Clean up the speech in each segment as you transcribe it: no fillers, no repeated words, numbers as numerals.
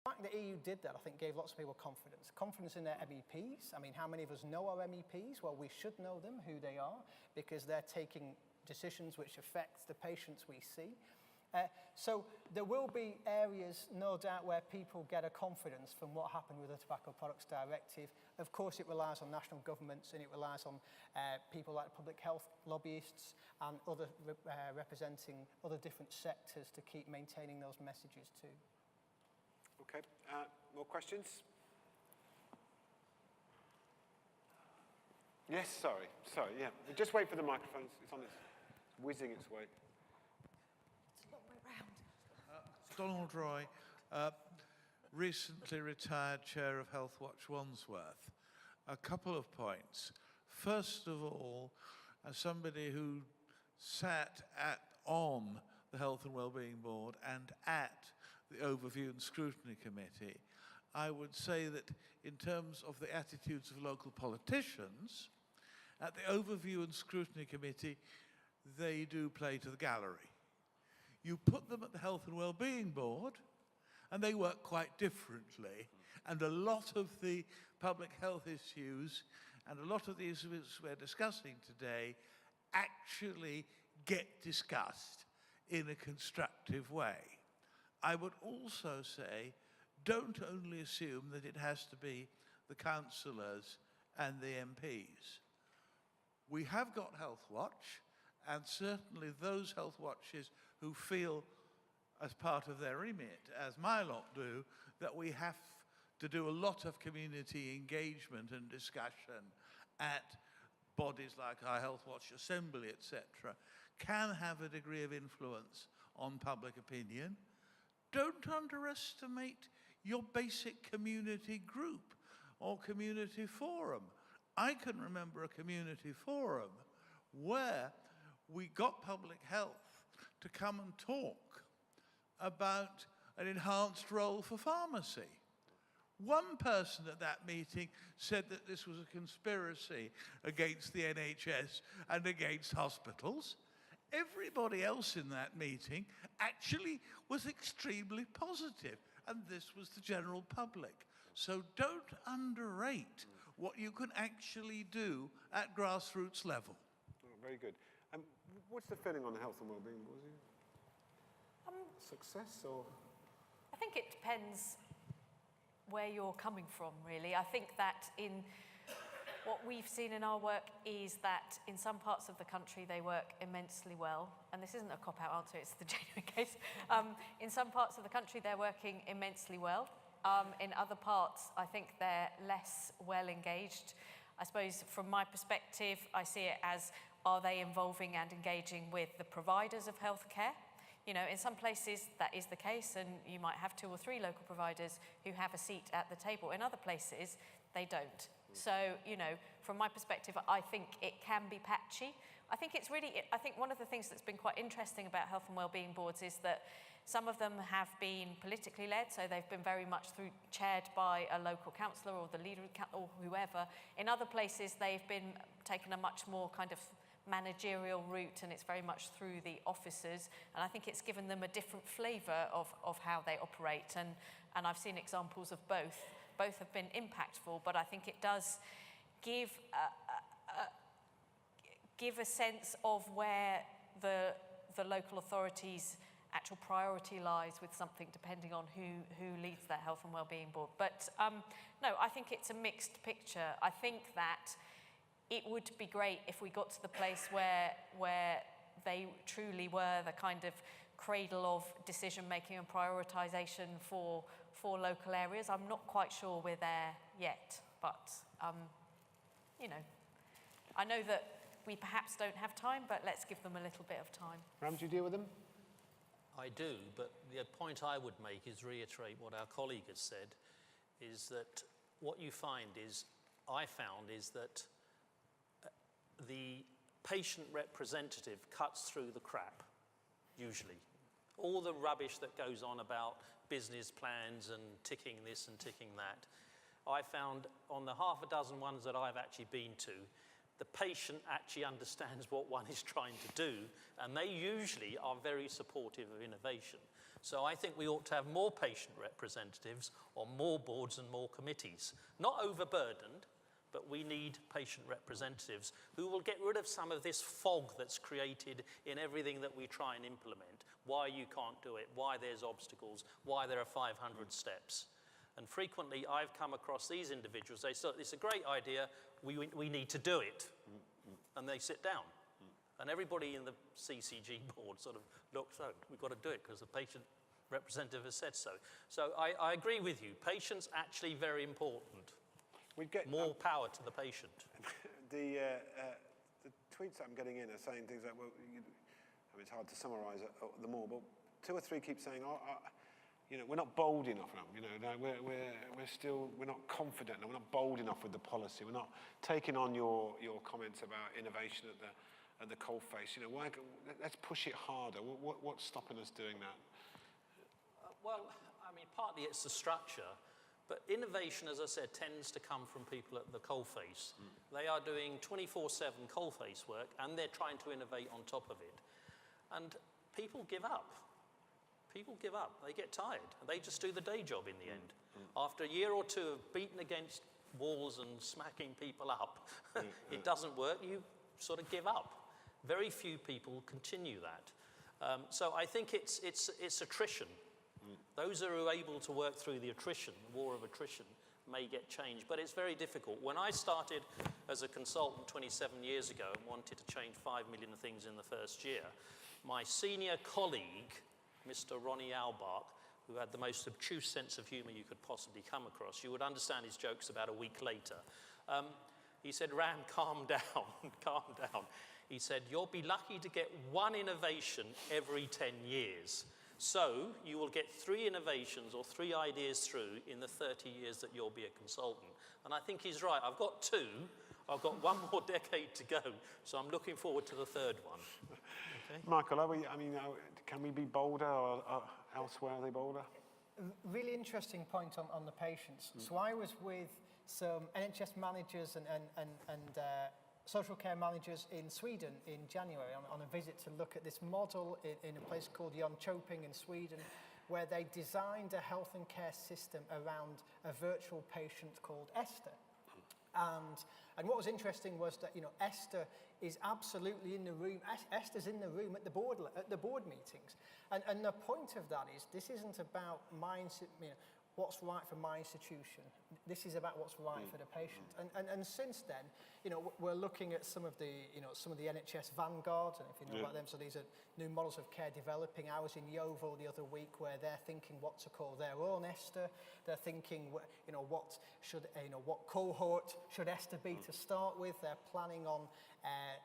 The fact that the EU did that, I think, gave lots of people confidence. Confidence in their MEPs. I mean, how many of us know our MEPs? Well, we should know them, who they are, because they're taking decisions which affect the patients we see. So there will be areas, no doubt, where people get a confidence from what happened with the Tobacco Products Directive. Of course, it relies on national governments and it relies on people like public health lobbyists and other representing other different sectors to keep maintaining those messages too. Okay, more questions? Yes, sorry, yeah. Just wait for the microphone, it's on its whizzing its way. It's a long way round. Donald Roy, recently retired chair of Healthwatch Wandsworth. A couple of points. First of all, as somebody who sat on the Health and Wellbeing Board and at the Overview and Scrutiny Committee, I would say that in terms of the attitudes of local politicians, at the Overview and Scrutiny Committee, they do play to the gallery. You put them at the Health and Wellbeing Board, and they work quite differently. And a lot of the public health issues and a lot of the issues we're discussing today actually get discussed in a constructive way. I would also say, don't only assume that it has to be the councillors and the MPs. We have got Healthwatch, and certainly those health watches who feel as part of their remit, as my lot do, that we have to do a lot of community engagement and discussion at bodies like our Healthwatch Assembly, etc., can have a degree of influence on public opinion. Don't underestimate your basic community group or community forum. I can remember a community forum where we got public health to come and talk about an enhanced role for pharmacy. One person at that meeting said that this was a conspiracy against the NHS and against hospitals. Everybody else in that meeting actually was extremely positive, and this was the general public. So don't underrate what you can actually do at grassroots level. Oh, very good. What's the feeling on the Health and Wellbeing Board? Success or? I think it depends where you're coming from, really. I think that in what we've seen in our work is that in some parts of the country they work immensely well, and this isn't a cop-out answer, it's the genuine case. In some parts of the country they're working immensely well. In other parts I think they're less well engaged. I suppose from my perspective I see it as, are they involving and engaging with the providers of healthcare? You know, in some places that is the case, and you might have 2 or 3 local providers who have a seat at the table. In other places, they don't. So, you know, from my perspective, I think it can be patchy. I think one of the things that's been quite interesting about health and wellbeing boards is that some of them have been politically led, so they've been very much chaired by a local councillor or the leader or whoever. In other places, they've been taken a much more kind of managerial route, and it's very much through the officers, and I think it's given them a different flavour of how they operate, and I've seen examples of both. Both have been impactful, but I think it does give a sense of where the local authorities' actual priority lies with something, depending on who leads that health and wellbeing board. But no, I think it's a mixed picture. I think that it would be great if we got to the place where they truly were the kind of cradle of decision-making and prioritisation for local areas. I'm not quite sure we're there yet, but, you know, I know that we perhaps don't have time, but let's give them a little bit of time. Ram, do you deal with them? I do, but the point I would make is reiterate what our colleague has said, is that what you find is, I found, is that the patient representative cuts through the crap, usually. All the rubbish that goes on about business plans and ticking this and ticking that. I found on the half a dozen ones that I've actually been to, the patient actually understands what one is trying to do, and they usually are very supportive of innovation. So I think we ought to have more patient representatives on more boards and more committees. Not overburdened, but we need patient representatives who will get rid of some of this fog that's created in everything that we try and implement. Why you can't do it, why there's obstacles, why there are 500 steps. And frequently I've come across these individuals, they say, it's a great idea, we need to do it. And they sit down. And everybody in the CCG board sort of looks, oh, we've got to do it because the patient representative has said so. So I agree with you. Patient's actually very important. We'd get more power to the patient. The tweets I'm getting in are saying things like, well, I mean, it's hard to summarise them all, but 2 or 3 keep saying, you know, we're not bold enough now. You know, we're not confident. We're not bold enough with the policy. We're not taking on your comments about innovation at the coalface. You know, let's push it harder. What's stopping us doing that? Well, I mean, partly it's the structure, but innovation, as I said, tends to come from people at the coalface. They are doing 24/7 coalface work, and they're trying to innovate on top of it. And people give up. People give up. They get tired. They just do the day job in the end. After a year or 2 of beating against walls and smacking people up, it doesn't work. You sort of give up. Very few people continue that. So I think it's attrition. Those who are able to work through the attrition, the war of attrition, may get changed, but it's very difficult. When I started as a consultant 27 years ago and wanted to change 5 million things in the first year, my senior colleague, Mr. Ronnie Albach, who had the most obtuse sense of humour you could possibly come across, you would understand his jokes about a week later. He said, Ram, calm down, calm down. He said, you'll be lucky to get 1 innovation every 10 years. So you will get 3 innovations or 3 ideas through in the 30 years that you'll be a consultant. And I think he's right. I've got 2. I've got 1 more decade to go. So I'm looking forward to the 3rd one. Okay? Michael, can we be bolder or elsewhere are they bolder? Really interesting point on the patients. So I was with some NHS managers and social care managers in Sweden in January on a visit to look at this model in a place called Jönköping in Sweden, where they designed a health and care system around a virtual patient called Esther. And what was interesting was that, you know, Esther is absolutely in the room. Esther's in the room at the board meetings. And the point of that is, this isn't about what's right for my institution. This is about what's right for the patient. And since then, you know, we're looking at some of the NHS vanguards, and if you know about them, so these are new models of care developing. I was in Yeovil the other week where they're thinking what to call their own Esther. They're thinking, you know, what cohort should Esther be to start with. They're planning on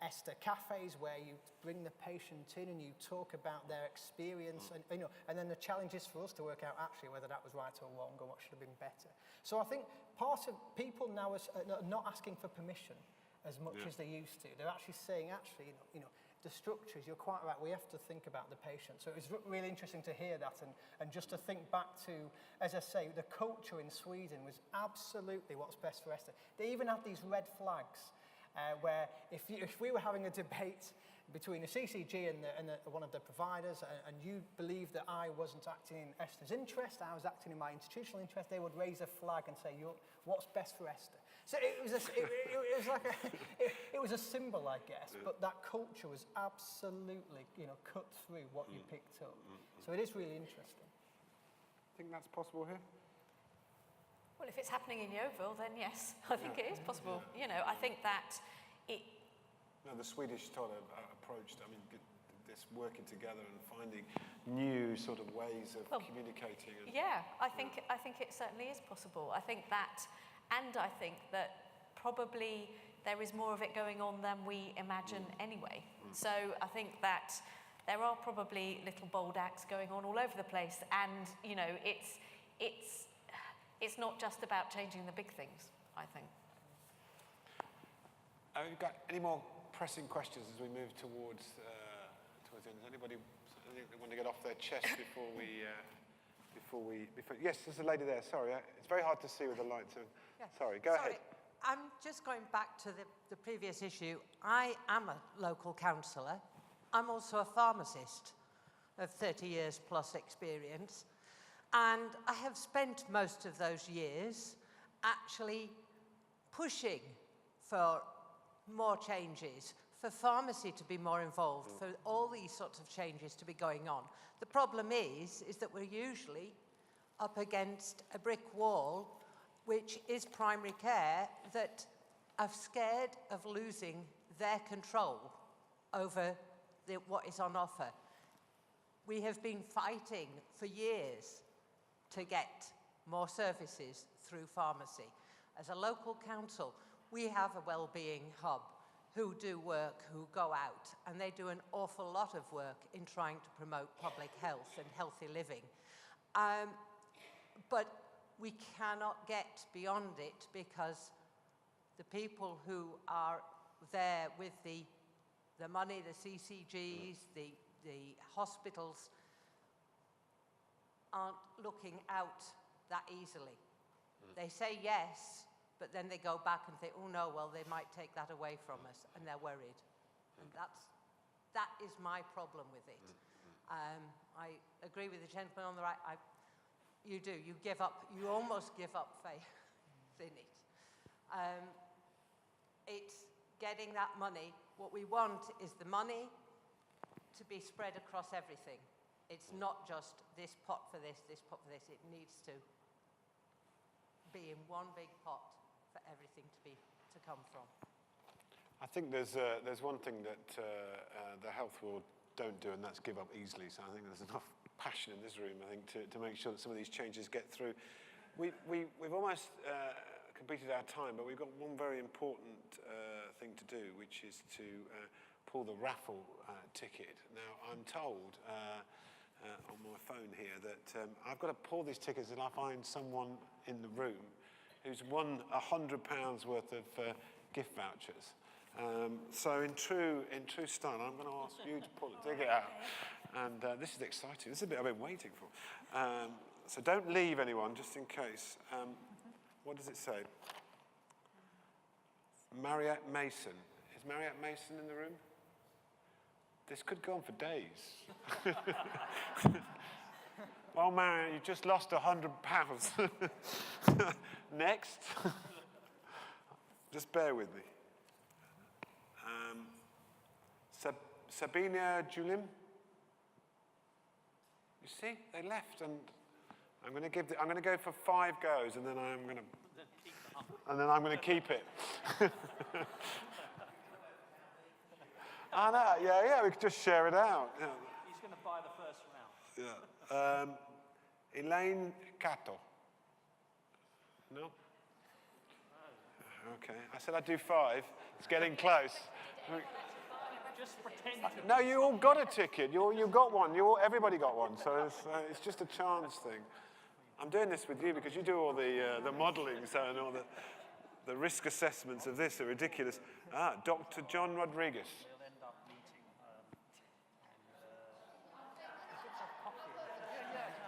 Esther cafes where you bring the patient in and you talk about their experience, and then the challenge is for us to work out actually whether that was right or wrong or what should have been better. So I think part of people now are not asking for permission as much as they used to. They're actually saying, actually, you know, the structures, you're quite right, we have to think about the patient. So it was really interesting to hear that and just to think back to, as I say, the culture in Sweden was absolutely what's best for Esther. They even had these red flags where if we were having a debate between the CCG and one of the providers, and you believed that I wasn't acting in Esther's interest, I was acting in my institutional interest, they would raise a flag and say, what's best for Esther? So it was a symbol, I guess, but that culture was absolutely, you know, cut through what you picked up. So it is really interesting. Think that's possible here? Well, if it's happening in Yeovil, then yes, I think it is possible. You know, I think that it... No, the Swedish approach, I mean, this working together and finding new sort of ways of communicating. Yeah, I think it certainly is possible. I think that probably there is more of it going on than we imagine anyway. So I think that there are probably little bold acts going on all over the place, and you know, it's not just about changing the big things, I think. Have you got any more pressing questions as we move towards the end? Does anybody want to get off their chest before we? Yes, there's a lady there. Sorry, it's very hard to see with the lights. Yeah. Sorry, go ahead. I'm just going back to the previous issue. I am a local councillor. I'm also a pharmacist. of 30 years plus experience. And I have spent most of those years actually pushing for more changes, for pharmacy to be more involved, for all these sorts of changes to be going on. The problem is that we're usually up against a brick wall, which is primary care, that are scared of losing their control over what is on offer. We have been fighting for years to get more services through pharmacy. As a local council, we have a wellbeing hub who do work, who go out, and they do an awful lot of work in trying to promote public health and healthy living. But we cannot get beyond it because the people who are there with the money, the CCGs, the hospitals, aren't looking out that easily. They say yes, but then they go back and think, oh no, well, they might take that away from us, and they're worried. And that is my problem with it. I agree with the gentleman on the right. You do, you give up, you almost give up faith in it. It's getting that money. What we want is the money to be spread across everything. It's not just this pot for this pot for this. It needs to be in one big pot for everything to come from. I think there's one thing that the health world don't do, and that's give up easily. So I think there's enough passion in this room, I think, to make sure that some of these changes get through. We've almost completed our time, but we've got one very important thing to do, which is to pull the raffle ticket. Now, I'm told on my phone here that I've got to pull these tickets and I find someone in the room who's won £100 worth of gift vouchers. So in true style, I'm going to ask you to pull the ticket out. And this is exciting. This is a bit I've been waiting for. So don't leave anyone, just in case. What does it say? Mariette Mason. Is Mariette Mason in the room? This could go on for days. Well, Mariette, you just lost £100. Next. Just bear with me. Sabina Julim. You see, they left, and I'm going to go for 5 goes, and then I'm going to keep it. I know, yeah, we could just share it out. Yeah. He's going to buy the first round. Yeah. Elaine Cato. No? Okay, I said I'd do 5. It's getting close. Just pretend to. No, you all got a ticket. You got one. Everybody got one. So it's just a chance thing. I'm doing this with you because you do all the modelling, so and all the risk assessments of this are ridiculous. Dr. John Rodriguez. We'll end up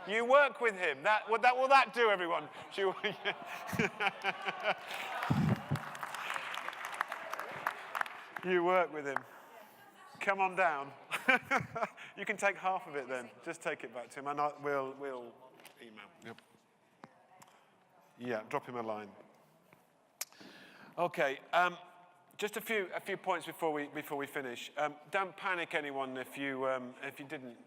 meeting. You work with him. Will that do, everyone? You work with him. Come on down. You can take half of it then. Just take it back to him, and we'll email. Yep. Yeah, drop him a line. Okay. Just a few points before we finish. Don't panic, anyone, if you didn't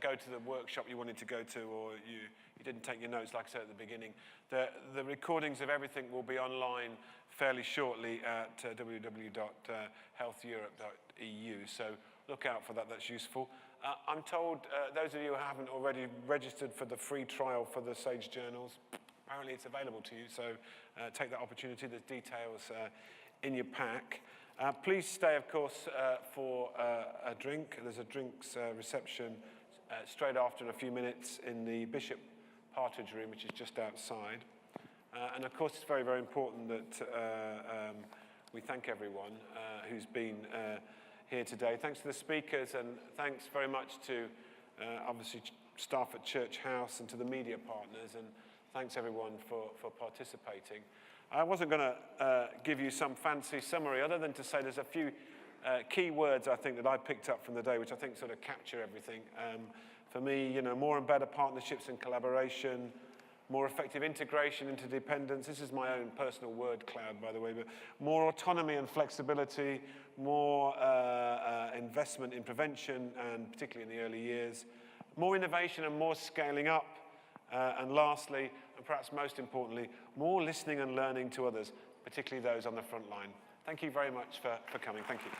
go to the workshop you wanted to go to, or you didn't take your notes, like I said at the beginning. The recordings of everything will be online fairly shortly at www.healtheurope.eu. So look out for that. That's useful. I'm told those of you who haven't already registered for the free trial for the Sage Journals, apparently it's available to you. So take that opportunity. There's details in your pack. Please stay, of course, for a drink. There's a drinks reception straight after in a few minutes in the Bishop Partridge room, which is just outside. And of course, it's very, very important that we thank everyone who's been here today. Thanks to the speakers, and thanks very much to, obviously, staff at Church House and to the media partners, and thanks everyone for participating. I wasn't going to give you some fancy summary other than to say there's a few key words I think that I picked up from the day which I think sort of capture everything. For me, you know, more and better partnerships and collaboration, more effective integration into dependence. This is my own personal word cloud, by the way, but more autonomy and flexibility, more investment in prevention, and particularly in the early years, more innovation and more scaling up, and lastly, and perhaps most importantly, more listening and learning to others, particularly those on the front line. Thank you very much for coming. Thank you.